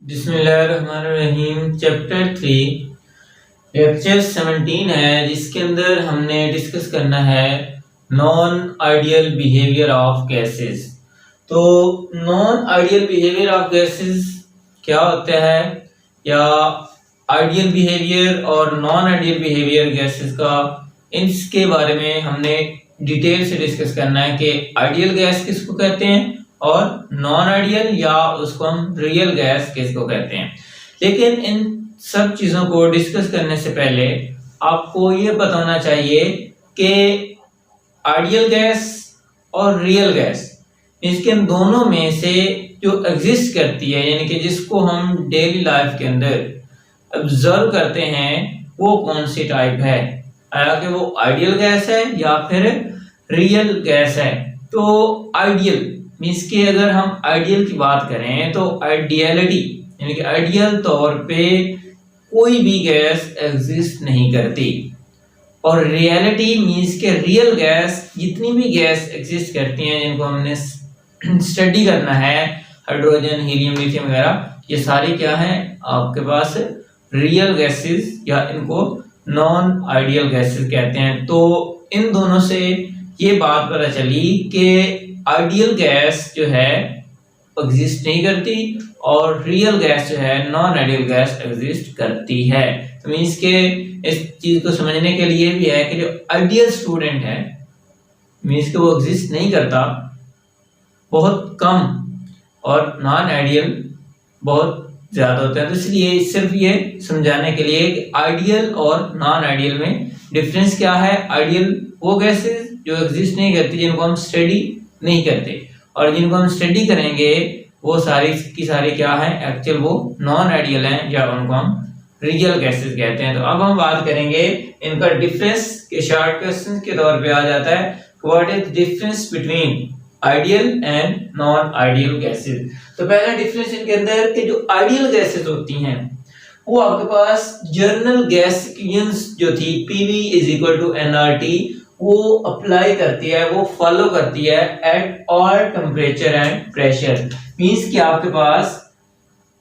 बिस्मिल्लाहिर्रहमानिर्रहीम। Chapter 3 lecture 17 है, जिसके अंदर हमने डिस्कस करना है non ideal behaviour of gases. तो non ideal behaviour of gases क्या होता है, या आइडियल बिहेवियर और नॉन आइडियल बिहेवियर गैसेस का, इसके बारे में हमने डिटेल से डिस्कस करना है कि आइडियल गैस किसको कहते हैं और नॉन आइडियल या उसको हम रियल गैस किसको कहते हैं। लेकिन इन सब चीजों को डिस्कस करने से पहले आपको ये पता होना चाहिए कि आइडियल गैस और रियल गैस, इसके दोनों में से जो एग्जिस्ट करती है, यानी कि जिसको हम डेली लाइफ के अंदर ऑब्जर्व करते हैं, वो कौन सी टाइप है, हालांकि वो आइडियल गैस है या फिर रियल गैस है। तो आइडियल मींस कि अगर हम आइडियल की बात करें तो आइडियलिटी यानी कि आइडियल तौर पे कोई भी गैस एग्जिस्ट नहीं करती, और रियलिटी मींस के रियल गैस, जितनी भी गैस एग्जिस्ट करती हैं जिनको हमने स्टडी करना है, हाइड्रोजन, हीलियम, लिथियम वगैरह, ये सारी क्या है आपके पास रियल गैसेस, या इनको नॉन आइडियल गैसेस कहते हैं। तो इन दोनों से ये बात पता चली कि आइडियल गैस जो है एग्जिस्ट नहीं करती और रियल गैस जो है नॉन आइडियल गैस एग्जिस्ट करती है। तो मींस के इस चीज को समझने के लिए भी है कि जो आइडियल स्टूडेंट है मींस के वो एग्जिस्ट नहीं करता, बहुत कम, और नॉन आइडियल बहुत ज्यादा होते हैं। तो इसलिए सिर्फ ये समझाने के लिए कि आइडियल और नॉन आइडियल में डिफरेंस क्या है। आइडियल वो गैसेस जो एग्जिस्ट नहीं करती, जिनको हम स्टडी नहीं करते, और जिनको हम स्टडी करेंगे वो सारी की सारी क्या है, एक्चुअल वो नॉन आइडियल हैं, या उनको हम रियल गैसेस कहते हैं। तो अब हम बात करेंगे इनका डिफरेंस के शॉर्ट क्वेश्चन के तौर पे आ जाता है, what is difference between ideal and non ideal gases. तो पहला डिफरेंस इनके अंदर कि जो आइडियल गैसेस होती हैं वो आपके पास जर्नल गैस इक्वेशंस जो थी PV = nRT, वो अप्लाई करती है, वो फॉलो करती है at all temperature and pressure. Means कि आपके पास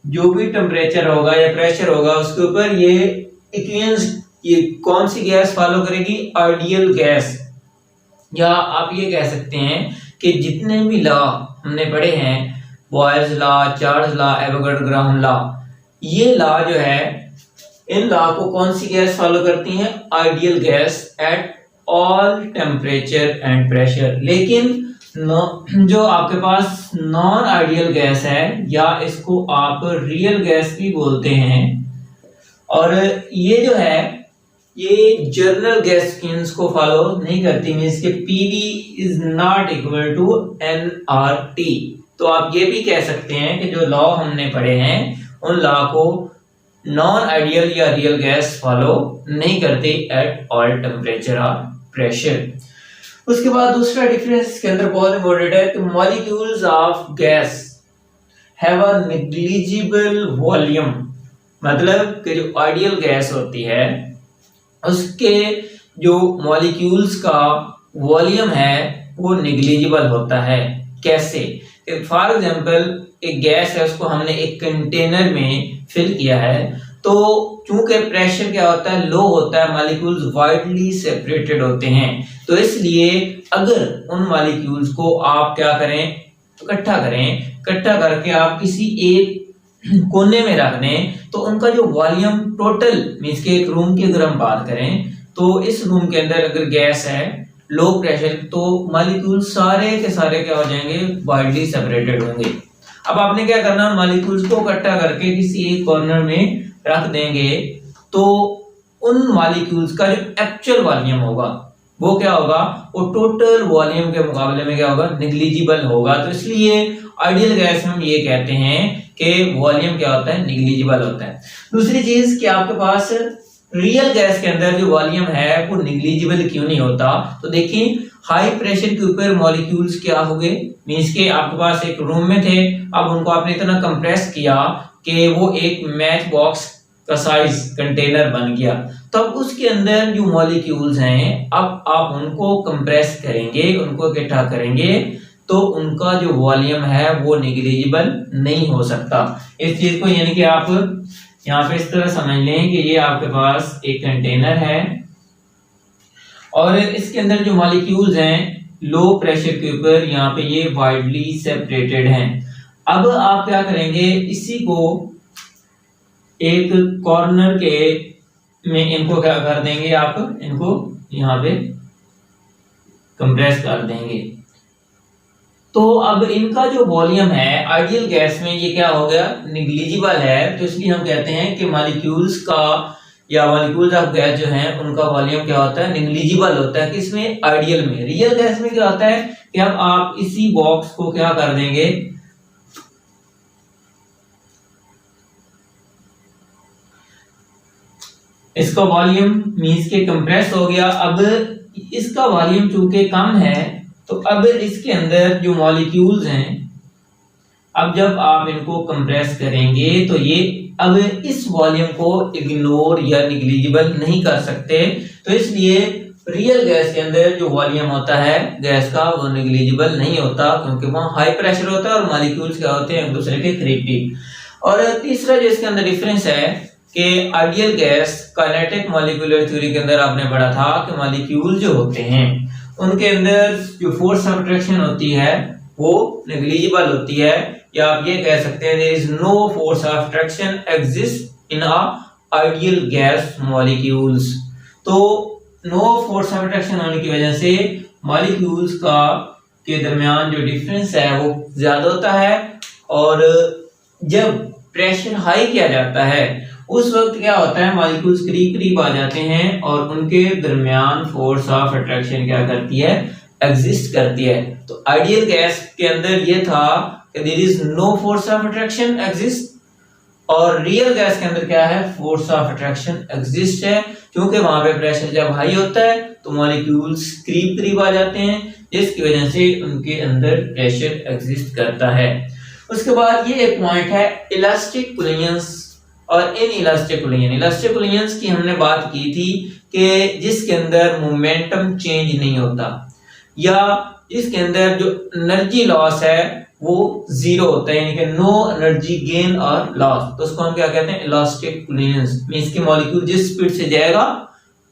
जो भी टेम्परेचर होगा या प्रेशर होगा उसके ऊपर ये इक्वेशंस, ये कौन सी गैस फॉलो करेगी, आइडियल गैस। या आप ये कह सकते हैं कि जितने भी लॉ हमने पढ़े हैं, Boyle's law, Charles law, Avogadro law, ये लॉ जो है, इन लॉ को कौन सी गैस फॉलो करती है, ideal gas at all temperature and pressure. लेकिन जो आपके पास नॉन आइडियल गैस है, या इसको आप रियल गैस भी बोलते हैं, और ये जो है ये जर्नल गैस को फॉलो नहीं करती, मींस के PV = nRT। तो आप ये भी कह सकते हैं कि जो लॉ हमने पढ़े हैं उन लॉ को नॉन आइडियल या रियल गैस फॉलो नहीं करती एट ऑल टेम्परेचर और प्रेशर। उसके बाद दूसरा डिफरेंस के अंदर बहुत इंपॉर्टेंट है कि molecules of guys have a negligible volume, मतलब कि जो आइडियल गैस होती है उसके जो मॉलिक्यूल्स का वॉल्यूम है वो नेग्लिजिबल होता है। कैसे? फॉर एग्जांपल एक गैस है, उसको हमने एक कंटेनर में फिल किया है, तो चूंकि प्रेशर क्या होता है, लो होता है, मॉलिक्यूल्स वाइडली सेपरेटेड होते हैं, तो इसलिए अगर उन मॉलिक्यूल्स को आप क्या करें, इकट्ठा करें, इकट्ठा करके आप किसी एक कोने में रख दें, तो उनका जो वॉल्यूम टोटल मींस के एक रूम की अगर हम बात करें, तो इस रूम के अंदर अगर गैस है लो प्रेशर, तो मॉलिक्यूल सारे के सारे क्या हो जाएंगे, वाइडली सेपरेटेड होंगे। अब आपने क्या करना, मॉलिक्यूल्स को इकट्ठा करके किसी एक कॉर्नर में रख देंगे, तो उन मॉलिक्यूल्स का जो एक्चुअल वॉल्यूम होगा वो क्या होगा, वो टोटल वॉल्यूम के मुकाबले में क्या होगा, नेग्लिजिबल होगा। तो इसलिए आइडियल गैस में हम ये कहते हैं कि वॉल्यूम क्या होता है, नेग्लिजिबल होता है। दूसरी चीज कि आपके पास रियल गैस के अंदर जो वॉल्यूम है वो नेग्लिजिबल क्यों नहीं होता, तो देखिए हाई प्रेशर के ऊपर मॉलिक्यूल्स क्या हो गए, मींस के आपके पास एक रूम में थे, अब उनको आपने इतना कंप्रेस किया कि वो एक मैच बॉक्स का साइज कंटेनर बन गया। तब उसके अंदर जो मॉलिक्यूल्स हैं, अब आप उनको कंप्रेस करेंगे, उनको इकट्ठा करेंगे, तो उनका जो वॉल्यूम है वो नेग्लिजिबल नहीं हो सकता। इस चीज को यानी कि आप यहाँ पे इस तरह समझ लें कि ये आपके पास एक कंटेनर है और इसके अंदर जो मॉलिक्यूल्स हैं लो प्रेशर के ऊपर यहाँ पे ये वाइडली सेपरेटेड हैं। अब आप क्या करेंगे, इसी को एक कॉर्नर के में इनको क्या कर देंगे, आप इनको यहाँ पे कंप्रेस कर देंगे। तो अब इनका जो वॉल्यूम है आइडियल गैस में ये क्या हो गया, निग्लिजिबल है। तो इसलिए हम कहते हैं कि मॉलिक्यूल्स का या मॉलिक्यूल्स ऑफ गैस जो हैं उनका वॉल्यूम क्या होता है, निग्लिजिबल होता है। किसमें, आइडियल में। रियल गैस में क्या होता है कि अब आप इसी बॉक्स को क्या कर देंगे, इसका वॉल्यूम मींस के कंप्रेस हो गया। अब इसका वॉल्यूम चूंकि कम है तो अब इसके अंदर जो मॉलिक्यूल्स हैं, अब जब आप इनको कंप्रेस करेंगे तो ये अब इस वॉल्यूम को इग्नोर या निग्लिजिबल नहीं कर सकते। तो इसलिए रियल गैस के अंदर जो वॉल्यूम होता है गैस का वो निग्लिजिबल नहीं होता, क्योंकि वहां हाई प्रेशर होता है और मॉलिक्यूल्स क्या होते हैं एक दूसरे के करीब। और तीसरा जो इसके अंदर डिफरेंस है कि ideal gas kinetic molecular theory के अंदर आपने पढ़ा था कि मॉलिक्यूल जो होते हैं उनके अंदर जो फोर्स ऑफ अट्रैक्शन होती है वो नेग्लिजिबल होती है, या आप ये कह सकते हैं there is no force of attraction exist in a ideal gas molecules. तो नो फोर्स ऑफ अट्रैक्शन होने की वजह से मॉलिक्यूल्स का के दरमियान जो डिफरेंस है वो ज्यादा होता है, और जब प्रेशर हाई किया जाता है उस वक्त क्या होता है, मॉलिक्यूल्स करीब करीब आ जाते हैं और उनके दरमियान फोर्स ऑफ अट्रैक्शन क्या करती है, एग्जिस्ट करती है। तो आइडियल गैस के अंदर ये था कि there is no force of attraction exist, और रियल गैस के अंदर क्या है, फोर्स ऑफ अट्रैक्शन एग्जिस्ट है, क्योंकि वहां पे प्रेशर जब हाई होता है तो मॉलिक्यूल्स करीब करीब आ जाते हैं, जिसकी वजह से उनके अंदर प्रेशर एग्जिस्ट करता है। उसके बाद ये एक पॉइंट है इलास्टिक कोलिजन्स और in elastic collision. Elastic collisions की हमने बात की थी कि जिसके अंदर मोमेंटम चेंज नहीं होता या जिसके अंदर जो एनर्जी लॉस है वो जीरो होता है, यानी कि नो एनर्जी गेन और लॉस, तो उसको हम क्या कहते हैं, इलास्टिक कोलिजन्स। मींस कि मॉलिक्यूल जिस स्पीड से जाएगा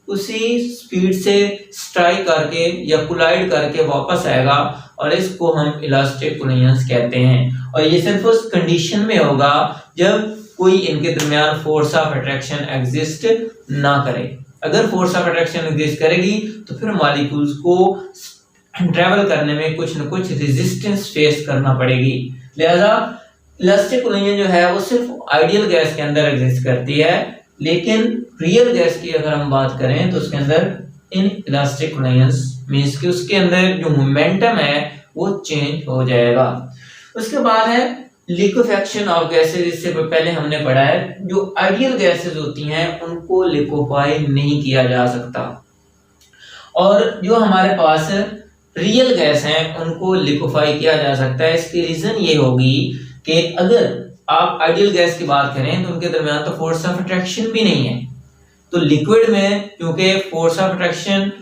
उसी स्पीड से स्ट्राइक करके या कोलाइड करके वापस आएगा, और इसको हम इलास्टिक कोलिजन्स कहते हैं। और ये सिर्फ उस कंडीशन में होगा जब कोई इनके दरमियान फोर्स ऑफ अट्रैक्शन एग्जिस्ट ना करे। अगर फोर्स ऑफ अट्रैक्शन एग्जिस्ट करेगी तो फिर मॉलिक्यूल्स को ट्रैवल करने में कुछ न कुछ रेजिस्टेंस फेस करना पड़ेगी। लिहाजा इलास्टिक कोलिजन जो है वो सिर्फ आइडियल गैस के अंदर एग्जिस्ट करती है, लेकिन रियल गैस की अगर हम बात करें तो उसके अंदर इन इलास्टिक कोलिजन्स मींस कि उसके अंदर जो मोमेंटम है वो चेंज हो जाएगा। उसके बाद है लिक्विफेक्शन ऑफ गैसेस। इससे पहले हमने पढ़ा है जो आइडियल गैसेस होती हैं उनको लिक्विफाई नहीं किया जा सकता, और जो हमारे पास रियल गैस हैं उनको लिक्विफाई किया जा सकता है। इसकी रीजन ये होगी कि अगर आप आइडियल गैस की बात करें तो उनके दरमियान तो फोर्स ऑफ अट्रैक्शन भी नहीं है, तो लिक्विड में क्योंकि फोर्स ऑफ अट्रैक्शन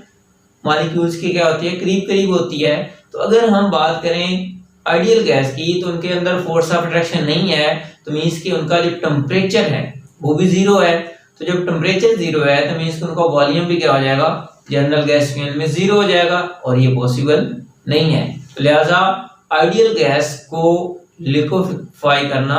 मॉलिक्यूल्स की क्या होती है, करीब करीब होती है, तो अगर हम बात करें आइडियल गैस की तो उनके अंदर फोर्स ऑफ अट्रैक्शन नहीं है, तो मींस कि उनका जो टेम्परेचर है वो भी जीरो है। तो जब टेम्परेचर जीरो है तो मींस कि उनका वॉल्यूम भी क्या हो जाएगा, जनरल गैस के में जीरो हो जाएगा, और ये पॉसिबल नहीं है। तो लिहाजा आइडियल गैस को लिक्विफाई करना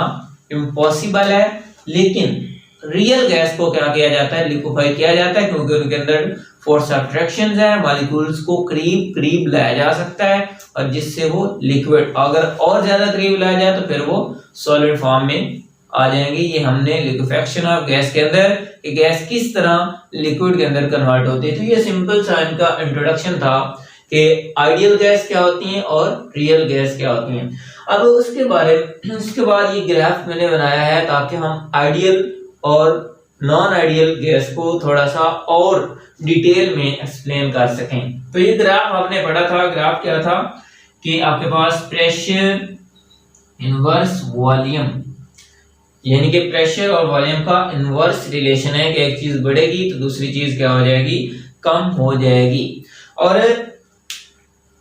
इम्पॉसिबल है, लेकिन रियल गैस को क्या किया जाता है, लिक्विफाई किया जाता है, क्योंकि उनके अंदर फोर्स ऑफ अट्रैक्शन है, मॉलिक्यूल्स को करीब करीब लाया जा सकता है, और जिससे वो लिक्विड, अगर और ज्यादा करीब लाया जाए तो फिर वो सॉलिड फॉर्म में आ जाएंगे। ये हमने लिक्विफेक्शन ऑफ गैस के अंदर कि गैस किस तरह लिक्विड के अंदर कन्वर्ट होती है। तो ये सिंपल सा इनका इंट्रोडक्शन था कि आइडियल गैस क्या होती है और रियल गैस क्या होती है। अब उसके बाद ये ग्राफ मैंने बनाया है ताकि हम आइडियल और नॉन आइडियल गैस को थोड़ा सा और डिटेल में एक्सप्लेन कर सकें। तो ये ग्राफ आपने पढ़ा था, ग्राफ क्या था कि आपके पास प्रेशर इनवर्स वॉल्यूम, यानी कि प्रेशर और वॉल्यूम का इनवर्स रिलेशन है कि एक चीज बढ़ेगी तो दूसरी चीज क्या हो जाएगी, कम हो जाएगी। और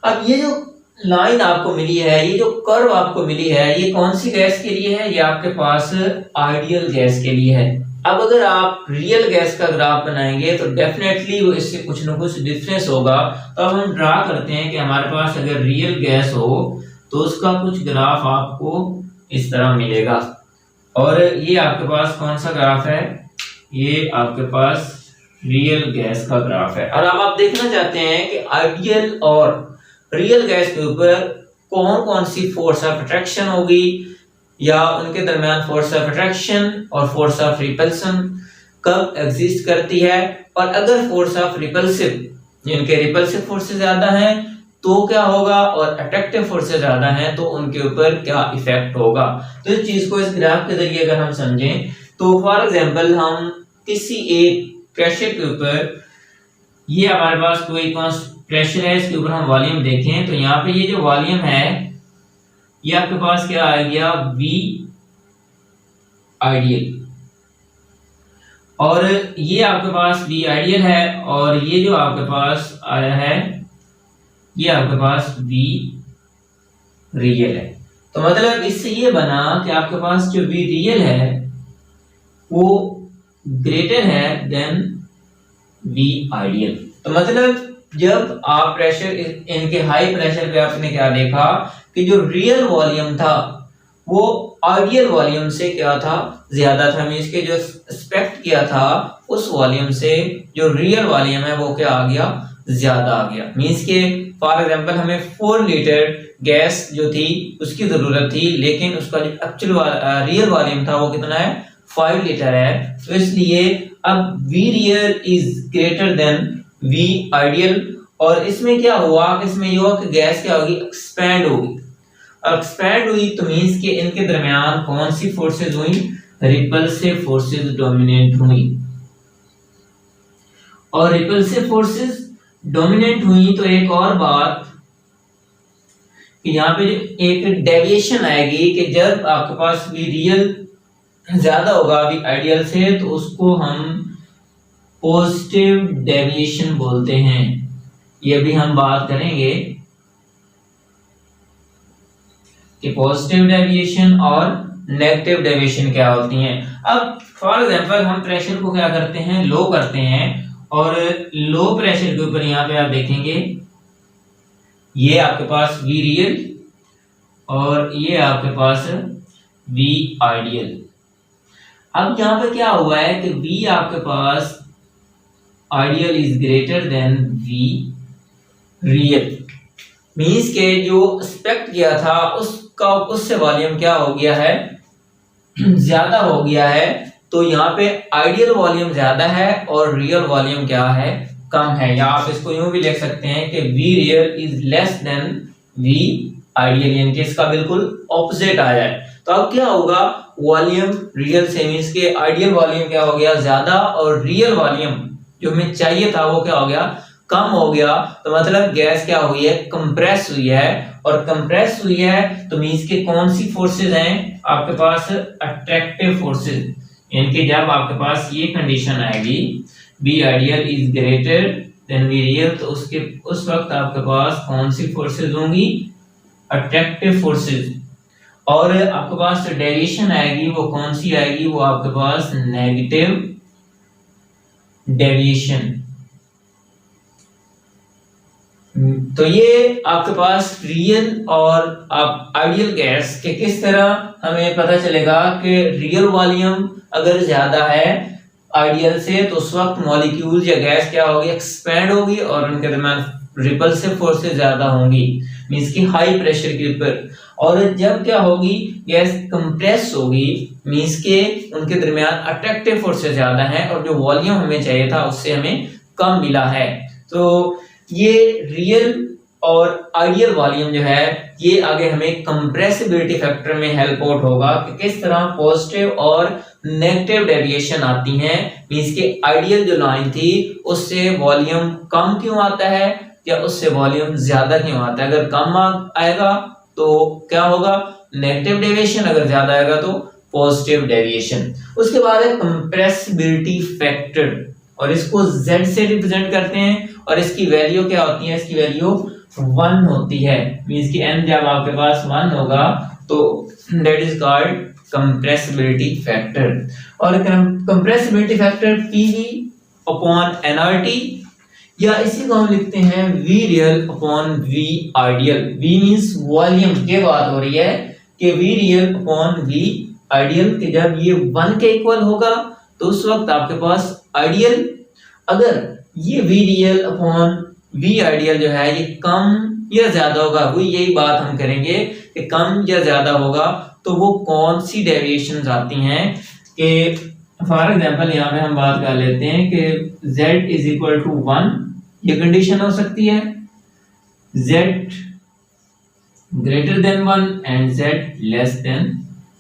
अब ये जो लाइन आपको मिली है, ये जो कर्व आपको मिली है, ये कौन सी गैस के लिए है? ये आपके पास आइडियल गैस के लिए है। अब अगर आप रियल गैस का ग्राफ बनाएंगे तो डेफिनेटली वो इससे कुछ ना कुछ डिफरेंस होगा। तो अब हम ड्रा करते हैं कि हमारे पास अगर रियल गैस हो तो उसका कुछ ग्राफ आपको इस तरह मिलेगा। और ये आपके पास कौन सा ग्राफ है? ये आपके पास रियल गैस का ग्राफ है। और अब आप देखना चाहते हैं कि आइडियल और रियल गैस के ऊपर कौन कौन सी फोर्स ऑफ अट्रैक्शन होगी, या उनके दरमियान फोर्स ऑफ अट्रैक्शन और फोर्स ऑफ रिपल्सन कब एग्जिस्ट करती है। और अगर फोर्स ऑफ रिपल्सिव, जिनके रिपल्सिव फोर्सेस ज्यादा हैं तो क्या होगा, और अट्रैक्टिव फोर्सेस ज्यादा हैं तो उनके ऊपर क्या इफेक्ट होगा। तो इस चीज को इस ग्राफ के जरिए अगर हम समझें तो फॉर एग्जांपल हम किसी एक प्रेशर के ऊपर, ये हमारे पास कोई प्रेशर है, इसके ऊपर हम वॉल्यूम देखें तो यहाँ पे ये जो वॉल्यूम है ये आपके पास क्या आ गया? V ideal. और ये आपके पास V आइडियल है, और ये जो आपके पास आया है ये आपके पास V रियल है। तो मतलब इससे ये बना कि आपके पास जो V रियल है वो ग्रेटर है देन V आइडियल। तो मतलब जब आप प्रेशर, इनके हाई प्रेशर पे आपने क्या देखा कि जो रियल वॉल्यूम था वो आइडियल वॉल्यूम से क्या था? ज्यादा था। मींस के जो एक्सपेक्ट किया था उस वॉल्यूम से जो रियल वॉल्यूम है वो क्या आ गया? ज्यादा आ गया। मींस के फॉर एग्जांपल हमें 4 लीटर गैस जो थी उसकी जरूरत थी, लेकिन उसका जो एक्चुअल रियल वॉल्यूम था वो कितना है? 5 लीटर है। तो इसलिए अब V real is greater than V ideal. और इसमें क्या हुआ कि इसमें ये हुआ कि गैस क्या होगी? एक्सपैंड होगी। एक्सपैंड हुई तो मींस के इनके दरमियान कौन सी फोर्सेज हुई? रिपल्सिव फोर्सेज डोमिनेट हुई। और रिपल्सिव फोर्सेज डोमिनेट हुई तो एक और बात कि यहाँ पे एक डेविएशन आएगी कि जब आपके पास V रियल ज्यादा होगा V आइडियल से तो उसको हम पॉजिटिव डेविएशन बोलते हैं। ये भी हम बात करेंगे कि पॉजिटिव डेविएशन और नेगेटिव डेविएशन क्या होती हैं। अब फॉर एग्जांपल हम प्रेशर को क्या करते हैं? लो करते हैं, और लो प्रेशर के ऊपर यहाँ पे आप देखेंगे ये आपके पास V रियल और ये आपके पास V आइडियल। अब यहाँ पे क्या हुआ है कि V आपके पास ideal is greater than V real. Means के जो एक्सपेक्ट किया था उसका उससे वॉल्यूम क्या हो गया है? ज्यादा हो गया है। तो यहाँ पे आइडियल वॉल्यूम ज्यादा है और रियल वॉल्यूम क्या है? कम है। या आप इसको यूं भी लिख सकते हैं कि V real is less than V ideal, यानी कि इसका बिल्कुल ऑपोजिट आ जाए। तो अब क्या होगा? वॉल्यूम रियल से मींस के आइडियल वॉल्यूम क्या हो गया? ज्यादा, और रियल वॉल्यूम जो हमें चाहिए था वो क्या हो गया? कम हो गया। तो मतलब गैस क्या हुई है? कंप्रेस हुई है। और कंप्रेस हुई है तो मींस के कौन सी फोर्सेज हैं आपके पास? Attractive forces. यानी कि जब आपके पास ये कंडीशन आएगी V ideal is greater than V real, तो उस वक्त आपके पास कौन सी फोर्सेज होंगी? Attractive forces. और आपके पास डेविएशन आएगी वो कौन सी आएगी? वो आपके पास नेगेटिव डेविएशन। तो ये आपके पास रियल और आप आइडियल गैस के किस तरह हमें पता चलेगा कि रियल वॉल्यूम अगर ज्यादा है आइडियल से तो उस वक्त मॉलिक्यूल या गैस क्या होगी? एक्सपैंड होगी, और उनके दरमियान रिपल्सिव फोर्सेस ज्यादा होंगी, मींस की हाई प्रेशर के ऊपर। और जब क्या होगी? गैस कंप्रेस होगी, मींस के उनके दरमियान अट्रैक्टिव फोर्सेस ज्यादा हैं और जो वॉल्यूम हमें चाहिए था उससे हमें कम मिला है। तो ये रियल और आइडियल वॉल्यूम जो है ये आगे हमें कंप्रेसिबिलिटी फैक्टर में हेल्प आउट होगा कि किस तरह पॉजिटिव और नेगेटिव डेविएशन आती हैं। मींस के आइडियल जो लाइन थी उससे वॉल्यूम कम क्यों आता है या उससे वॉल्यूम ज्यादा क्यों आता है। अगर कम आएगा तो क्या होगा? नेगेटिव डेविएशन, अगर ज्यादा आएगा तो पॉजिटिव डेविएशन। उसके बाद है कंप्रेसिबिलिटी फैक्टर, और इसको Z से रिप्रेजेंट करते हैं, और इसकी वैल्यू क्या होती है? इसकी वैल्यू 1 होती है, मींस कि n जब आपके पास 1 होगा तो that is called compressibility factor. और compressibility factor PV upon nRT, या इसी को हम लिखते हैं V real upon V ideal. V means volume, ये बात हो रही है कि V real upon V ideal, कि जब ये 1 के इक्वल होगा तो उस वक्त आपके पास आइडियल, अगर ये V real upon V ideal जो है ये कम या ज्यादा होगा, वही यही बात हम करेंगे कि कम या ज्यादा होगा तो वो कौन सी डेविएशंस आती हैं। कि फॉर एग्जांपल यहाँ पे हम बात कर लेते हैं कि z इज इक्वल टू 1, ये कंडीशन हो सकती है, z greater than 1 and z less than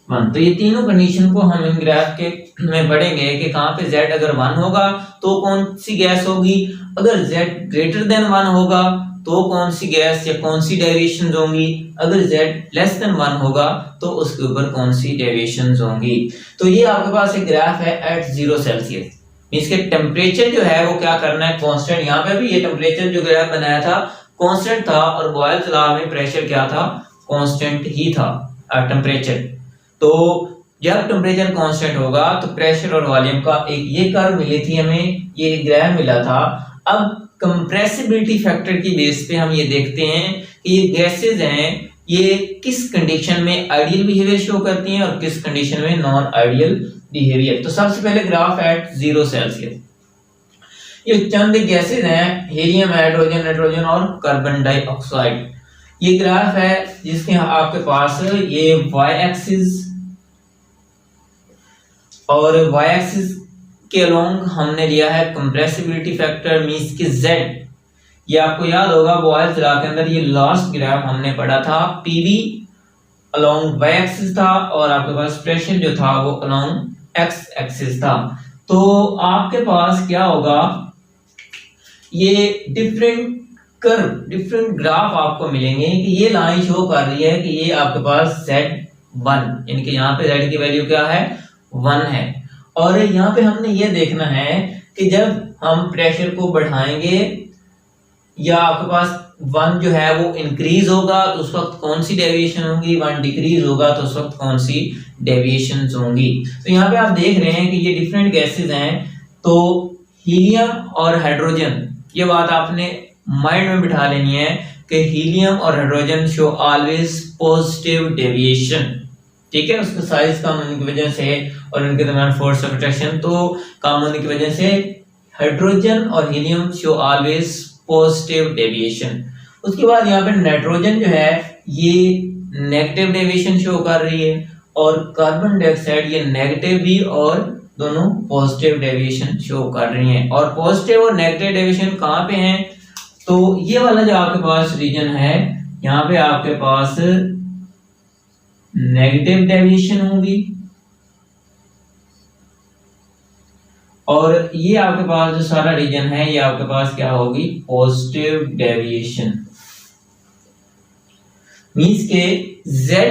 1। तो ये तीनों कंडीशन को हम इन ग्राफ के में पढ़ेंगे कि कहाँ पे z अगर 1 होगा तो कौन सी गैस होगी, अगर z ग्रेटर देन 1 होगा तो कौन सी गैस या कौन सी डेविएशंस होंगी, अगर z लेस देन 1 होगा तो उसके ऊपर कौन सी डेविएशंस होंगी। तो ये आपके पास एक ग्राफ है एट 0 सेल्सियस, इसके टेम्परेचर जो है वो क्या करना है कांस्टेंट। यहाँ पे भी ये टेम्परेचर जो ग्राफ बनाया था कांस्टेंट था, और बॉयल्स लॉ में प्रेशर क्या था, कांस्टेंट ही था टेम्परेचर। तो जब टेम्परेचर कांस्टेंट होगा तो प्रेशर और वॉल्यूम का एक ये कर्व मिली थी हमें, ये ग्राफ मिला था। अब कंप्रेसिबिलिटी फैक्टर की बेस पे हम ये देखते हैं कि ये गैसेज हैं ये किस कंडीशन में आइडियल बिहेवियर शो करती हैं और किस कंडीशन में नॉन आइडियल बिहेवियर। तो सबसे पहले ग्राफ एट 0 सेल्सियस, ये चंद गैसेज हैं हीलियम, हाइड्रोजन, नाइट्रोजन और कार्बन डाइऑक्साइड। ये ग्राफ है जिसके आपके पास ये y एक्सिस और y एक्सिस के अलोंग हमने लिया है कंप्रेसिबिलिटी फैक्टर मींस कि z। ये आपको याद होगा बॉयल्स लॉ के अंदर ये लास्ट ग्राफ हमने पढ़ा था, PV अलोंग y एक्सिस था और आपके पास प्रेशर जो था वो अलोंग x एक्सिस था। तो आपके पास क्या होगा, ये डिफरेंट कर्व, डिफरेंट ग्राफ आपको मिलेंगे कि ये लाइन शो कर रही है कि ये आपके पास Z1, इनके यहाँ पे Z की वैल्यू क्या है, 1 है। और यहाँ पे हमने ये देखना है कि जब हम प्रेशर को बढ़ाएंगे या आपके पास 1 जो है वो इंक्रीज होगा तो उस वक्त कौन सी डेविएशन होगी, 1 डिक्रीज होगा तो उस वक्त कौन सी डेविएशंस होंगी। तो यहाँ पे आप देख रहे हैं कि ये डिफरेंट गैसेज हैं। तो हीलियम और हाइड्रोजन, ये बात आपने माइंड में बिठा लेनी है कि हीलियम और hydrogen show always positive deviation, ठीक है। उसका साइज कम होने की वजह से और उनके दरमियान फोर्स ऑफ अट्रैक्शन तो कम होने की वजह से हाइड्रोजन और helium show always positive deviation. उसके बाद यहाँ पे नाइट्रोजन जो है ये नेगेटिव डेविएशन शो कर रही है और कार्बन डाइऑक्साइड ये नेगेटिव भी और दोनों पॉजिटिव डेविएशन शो कर रही हैं। और पॉजिटिव और नेगेटिव डेविएशन कहाँ पे हैं, तो ये वाला जो आपके पास रीजन है यहाँ पे आपके पास नेगेटिव डेविएशन होगी और ये आपके पास जो सारा रीजन है ये आपके पास क्या होगी, पॉजिटिव डेविएशन। मींस के Z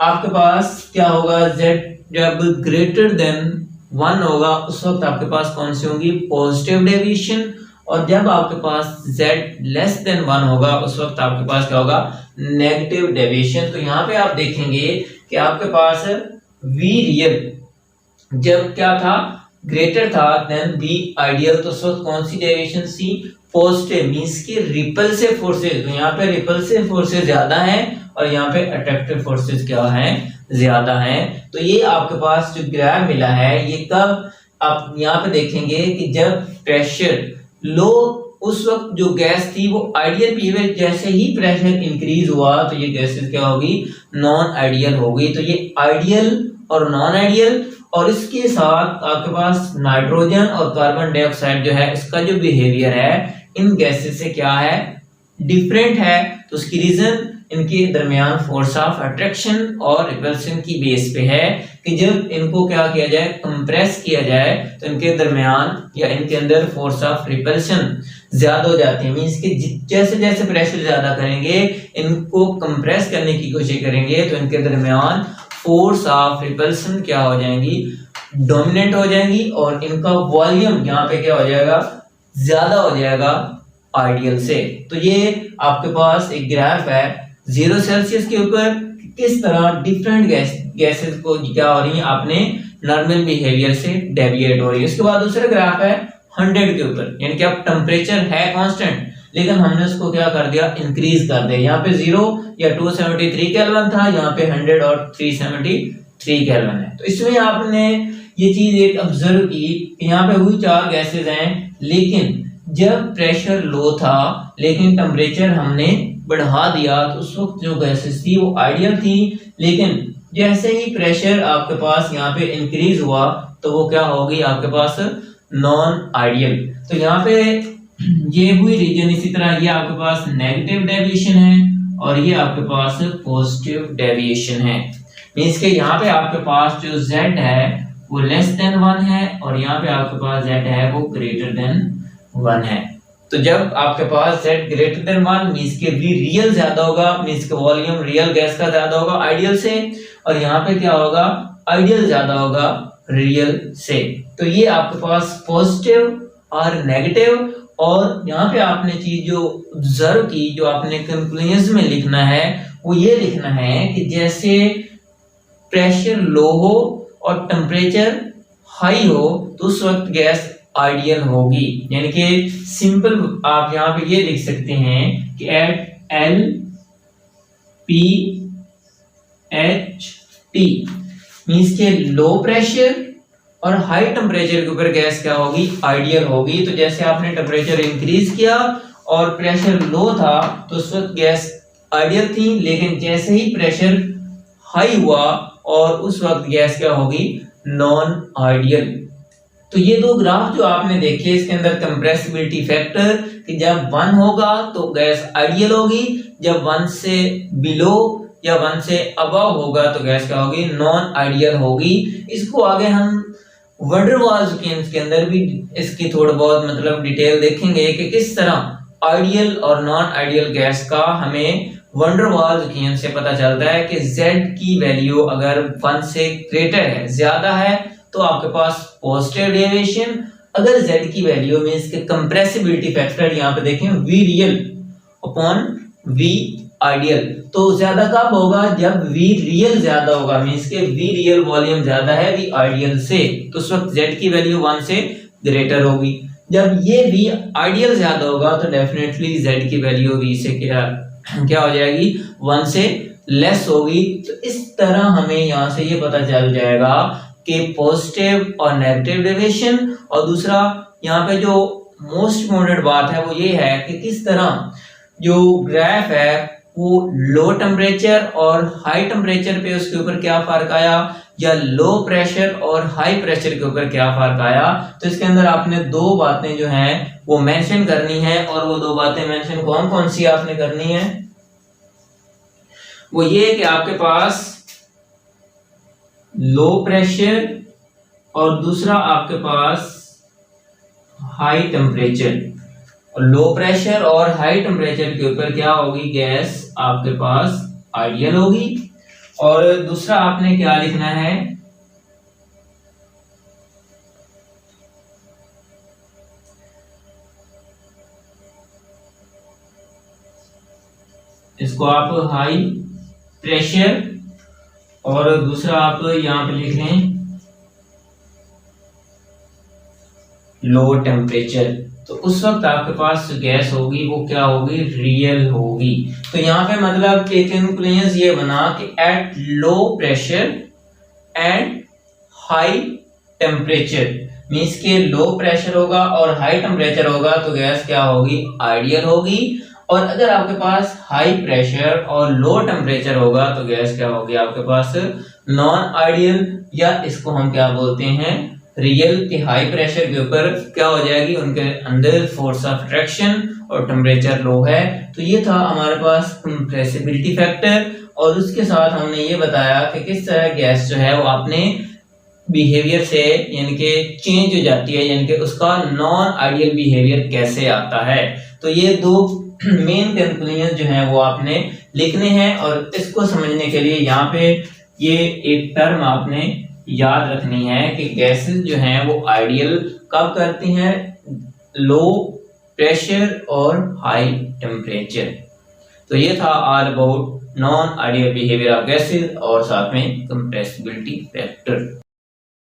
आपके पास क्या होगा, Z जब ग्रेटर देन 1 होगा उस वक्त आपके पास कौन सी होंगी, पॉजिटिव डेविएशन। और जब आपके पास Z लेस देन 1 होगा उस वक्त आपके पास क्या होगा, नेगेटिव डेविएशन। तो यहाँ पे आप देखेंगे कि आपके पास V रियल जब क्या था, ग्रेटर था देन V आइडियल, तो उस वक्त कौन सी डेविएशन थी, पॉजिटिव। मींस की रिपल्सिव फोर्सेज, तो यहाँ पे रिपल्सिव फोर्सेज ज्यादा हैं और यहाँ पे अट्रैक्टिव फोर्सेज क्या हैं, ज्यादा हैं। तो ये आपके पास जो ग्राफ मिला है ये कब आप यहाँ पे देखेंगे कि जब प्रेशर लो उस वक्त जो गैस थी वो आइडियल बिहेवियर, जैसे ही प्रेशर इंक्रीज हुआ तो ये गैसेस क्या होगी, नॉन आइडियल हो गई। तो ये आइडियल और नॉन आइडियल, और इसके साथ आपके पास नाइट्रोजन और कार्बन डाइऑक्साइड जो है इसका जो बिहेवियर है इन गैसेस से क्या है, डिफरेंट है। तो उसकी रीजन इनके दरमियान फोर्स ऑफ अट्रैक्शन और रिपल्शन की बेस पे है कि जब इनको क्या किया जाए, कंप्रेस किया जाए तो इनके दरमियान या इनके अंदर फोर्स ऑफ रिपल्शन ज्यादा हो जाती है। मींस कि जैसे जैसे प्रेशर ज्यादा करेंगे, इनको कंप्रेस करने की कोशिश करेंगे तो इनके दरमियान फोर्स ऑफ रिपल्शन क्या हो जाएंगी, डोमिनेंट हो जाएंगी और इनका वॉल्यूम यहाँ पे क्या हो जाएगा, ज्यादा हो जाएगा आइडियल से। तो ये आपके पास एक ग्राफ है 0 सेल्सियस के ऊपर किस तरह डिफरेंट गैसेस को क्या हो रही है अपने नॉर्मल बिहेवियर से डेविएट हो रही है। उसके बाद दूसरा ग्राफ है 100 के ऊपर, यानी कि अब टेम्परेचर है कांस्टेंट लेकिन हमने उसको क्या कर दिया, इंक्रीज कर दिया। यहाँ पे 0 या 273 केल्विन था, यहाँ पे 100 और 373 केल्विन है। तो इसमें आपने ये चीज एक ऑब्जर्व की, यहाँ पे हुई 4 गैसेस हैं, लेकिन जब प्रेशर लो था लेकिन टेम्परेचर हमने बढ़ा दिया तो उस वक्त जो गैसेस थी वो आइडियल थी, लेकिन जैसे ही प्रेशर आपके पास यहाँ पे इंक्रीज हुआ तो वो क्या होगी आपके पास नॉन आइडियल। तो यहाँ पे ये हुई रीजन, इसी तरह ये आपके पास नेगेटिव डेविएशन है और ये आपके पास पॉजिटिव डेविएशन है। मींस के यहाँ पे आपके पास जो z है वो लेस देन 1 है और यहाँ पे आपके पास z है वो ग्रेटर देन 1 है। तो जब आपके पास z ग्रेटर देन 1 मींस के v रियल ज्यादा होगा, मींस के वॉल्यूम रियल गैस का ज्यादा होगा आइडियल से, और यहाँ पे क्या होगा, आइडियल ज्यादा होगा रियल से। तो ये आपके पास पॉजिटिव और नेगेटिव। और यहाँ पे आपने चीज जो ऑब्जर्व की, जो आपने कंक्लूजन में लिखना है वो ये लिखना है कि जैसे प्रेशर लो हो और टेम्परेचर हाई हो तो उस वक्त गैस आइडियल होगी। यानी कि सिंपल आप यहाँ पे ये लिख सकते हैं कि एट LPHT मींस के लो प्रेशर और हाई टेम्परेचर के ऊपर गैस क्या होगी, आइडियल होगी। तो जैसे आपने टेम्परेचर इंक्रीज किया और प्रेशर लो था तो उस वक्त गैस आइडियल थी, लेकिन जैसे ही प्रेशर हाई हुआ और उस वक्त गैस क्या होगी, नॉन आइडियल। तो ये दो ग्राफ जो आपने देखे इसके अंदर कंप्रेसिबिलिटी फैक्टर कि जब 1 होगा तो गैस आइडियल होगी, जब 1 से बिलो या 1 से अबव होगा तो गैस क्या होगी, नॉन आइडियल होगी। इसको आगे हम वैन डर वाल्स के अंदर भी इसकी थोड़ा बहुत मतलब डिटेल देखेंगे कि किस तरह आइडियल और नॉन आइडियल गैस का हमें वैन डर वाल्स से पता चलता है कि Z की वैल्यू अगर 1 से ग्रेटर है, ज्यादा है, तो आपके पास पॉजिटिव डेविएशन। अगर Z की वैल्यू में इसके कंप्रेसिबिलिटी फैक्टर यहाँ पे देखें V real upon V ideal, तो ज्यादा कब होगा, जब V रियल ज्यादा होगा, मींस के V रियल वॉल्यूम ज्यादा है V आइडियल से, तो उस वक्त Z की वैल्यू 1 से ग्रेटर होगी। जब ये V आइडियल ज्यादा होगा तो डेफिनेटली Z की वैल्यू V से क्या हो जाएगी, 1 से लेस होगी। तो इस तरह हमें यहाँ से ये पता चल जाएगा कि पॉजिटिव और नेगेटिव डेविएशन। और दूसरा यहाँ पे जो मोस्ट इम्पोर्टेंट बात है वो ये है कि किस तरह जो ग्राफ है वो लो टेम्परेचर और हाई टेम्परेचर पे उसके ऊपर क्या फर्क आया, या लो प्रेशर और हाई प्रेशर के ऊपर क्या फर्क आया। तो इसके अंदर आपने 2 बातें जो हैं वो मेंशन करनी है, और वो 2 बातें मेंशन कौन कौन सी आपने करनी है, वो ये कि आपके पास लो प्रेशर और दूसरा आपके पास हाई टेम्परेचर। और लो प्रेशर और हाई टेम्परेचर के ऊपर क्या होगी, गैस आपके पास आइडियल होगी। और दूसरा आपने क्या लिखना है, इसको आप हाई प्रेशर और दूसरा आप यहां पे लिख लें लो टेम्परेचर। तो उस वक्त आपके पास गैस होगी वो क्या होगी, रियल होगी। तो यहाँ पे मतलब कि कंक्लूजन ये बना कि at low pressure and high temperature, means के लो प्रेशर होगा और हाई टेम्परेचर होगा तो गैस क्या होगी, आइडियल होगी। और अगर आपके पास हाई प्रेशर और लो टेम्परेचर होगा तो गैस क्या होगी आपके पास, नॉन आइडियल, या इसको हम क्या बोलते हैं, रियल। के हाई प्रेशर के ऊपर क्या हो जाएगी, उनके अंदर फोर्स ऑफ अट्रैक्शन और टेम्परेचर लो है। तो ये था हमारे पास कंप्रेसिबिलिटी फैक्टर, और उसके साथ हमने ये बताया कि किस तरह गैस जो है वो अपने बिहेवियर से यानी कि चेंज हो जाती है, यानी कि उसका नॉन आइडियल बिहेवियर कैसे आता है। तो ये 2 मेन कंक्लूजन जो है वो आपने लिखने हैं, और इसको समझने के लिए यहाँ पे ये एक टर्म आपने याद रखनी है कि गैसेस जो हैं वो आइडियल कब करती हैं, लो प्रेशर और हाई टेम्परेचर। तो ये था all about non ideal behaviour of gases और साथ में कंप्रेसिबिलिटी फैक्टर।